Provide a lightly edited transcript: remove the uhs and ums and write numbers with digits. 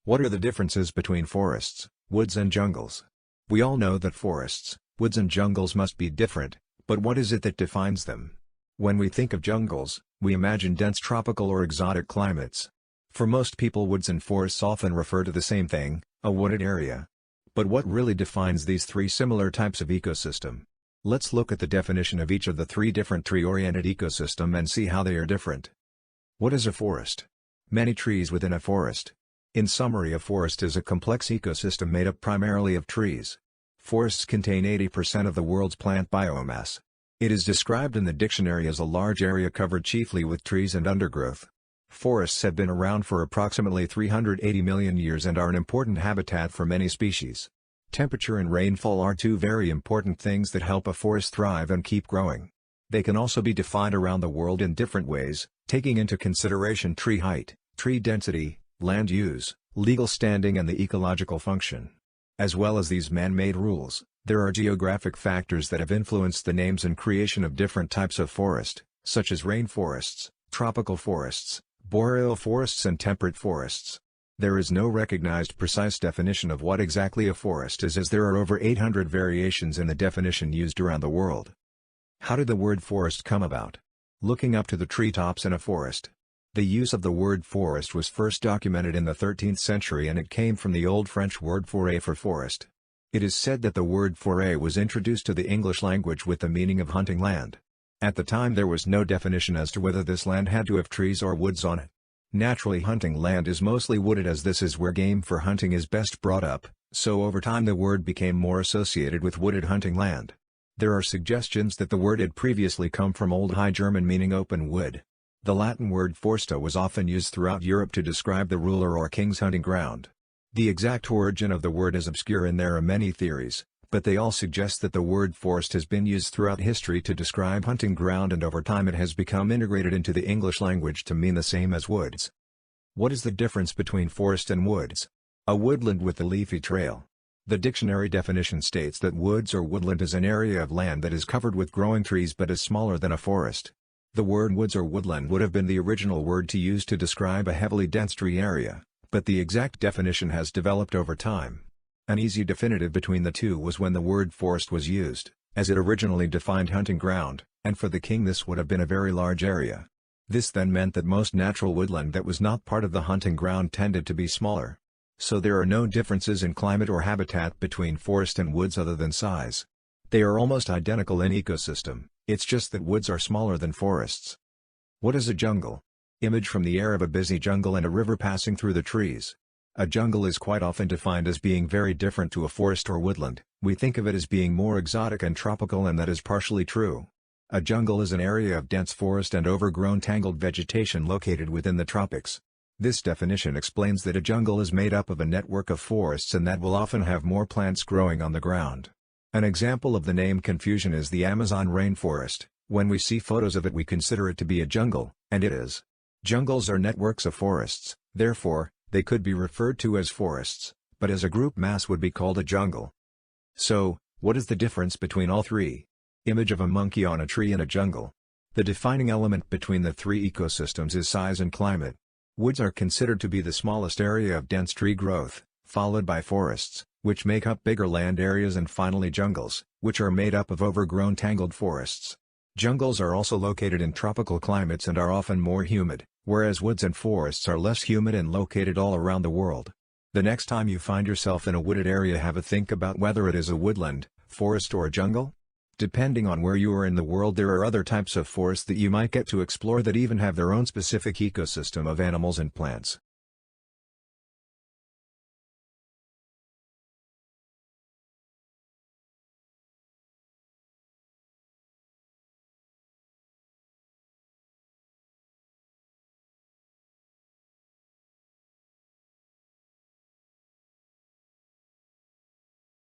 What are the differences between forests, woods and jungles? We all know that forests, woods and jungles must be different, but what is it that defines them? When we think of jungles, we imagine dense tropical or exotic climates. For most people, woods and forests often refer to the same thing, a wooded area. But what really defines these three similar types of ecosystem? Let's look at the definition of each of the three different tree-oriented ecosystem and see how they are different. What is a forest? Many trees within a forest. In summary, a forest is a complex ecosystem made up primarily of trees. Forests contain 80% of the world's plant biomass. It is described in the dictionary as a large area covered chiefly with trees and undergrowth. Forests have been around for approximately 380 million years and are an important habitat for many species. Temperature and rainfall are two very important things that help a forest thrive and keep growing. They can also be defined around the world in different ways, taking into consideration tree height, tree density, land use, legal standing and the ecological function. As well as these man-made rules, there are geographic factors that have influenced the names and creation of different types of forest, such as rainforests, tropical forests, boreal forests and temperate forests. There is no recognized precise definition of what exactly a forest is, as there are over 800 variations in the definition used around the world. How did the word forest come about? Looking up to the treetops in a forest. The use of the word forest was first documented in the 13th century, and it came from the Old French word forêt for forest. It is said that the word forêt was introduced to the English language with the meaning of hunting land. At the time there was no definition as to whether this land had to have trees or woods on it. Naturally, hunting land is mostly wooded, as this is where game for hunting is best brought up, so over time the word became more associated with wooded hunting land. There are suggestions that the word had previously come from Old High German meaning open wood. The Latin word forsta was often used throughout Europe to describe the ruler or king's hunting ground. The exact origin of the word is obscure and there are many theories, but they all suggest that the word forest has been used throughout history to describe hunting ground, and over time it has become integrated into the English language to mean the same as woods. What is the difference between forest and woods? A woodland with a leafy trail. The dictionary definition states that woods or woodland is an area of land that is covered with growing trees but is smaller than a forest. The word woods or woodland would have been the original word to use to describe a heavily dense tree area, but the exact definition has developed over time. An easy definitive between the two was when the word forest was used, as it originally defined hunting ground, and for the king this would have been a very large area. This then meant that most natural woodland that was not part of the hunting ground tended to be smaller. So there are no differences in climate or habitat between forest and woods other than size. They are almost identical in ecosystem. It's just that woods are smaller than forests. What is a jungle? Image from the air of a busy jungle and a river passing through the trees. A jungle is quite often defined as being very different to a forest or woodland. We think of it as being more exotic and tropical, and that is partially true. A jungle is an area of dense forest and overgrown tangled vegetation located within the tropics. This definition explains that a jungle is made up of a network of forests and that will often have more plants growing on the ground. An example of the name confusion is the Amazon rainforest. When we see photos of it we consider it to be a jungle, and it is. Jungles are networks of forests, therefore, they could be referred to as forests, but as a group mass would be called a jungle. So, what is the difference between all three? Image of a monkey on a tree in a jungle. The defining element between the three ecosystems is size and climate. Woods are considered to be the smallest area of dense tree growth, followed by forests, which make up bigger land areas, and finally jungles, which are made up of overgrown tangled forests. Jungles are also located in tropical climates and are often more humid, whereas woods and forests are less humid and located all around the world. The next time you find yourself in a wooded area, have a think about whether it is a woodland, forest or a jungle. Depending on where you are in the world, there are other types of forest that you might get to explore that even have their own specific ecosystem of animals and plants.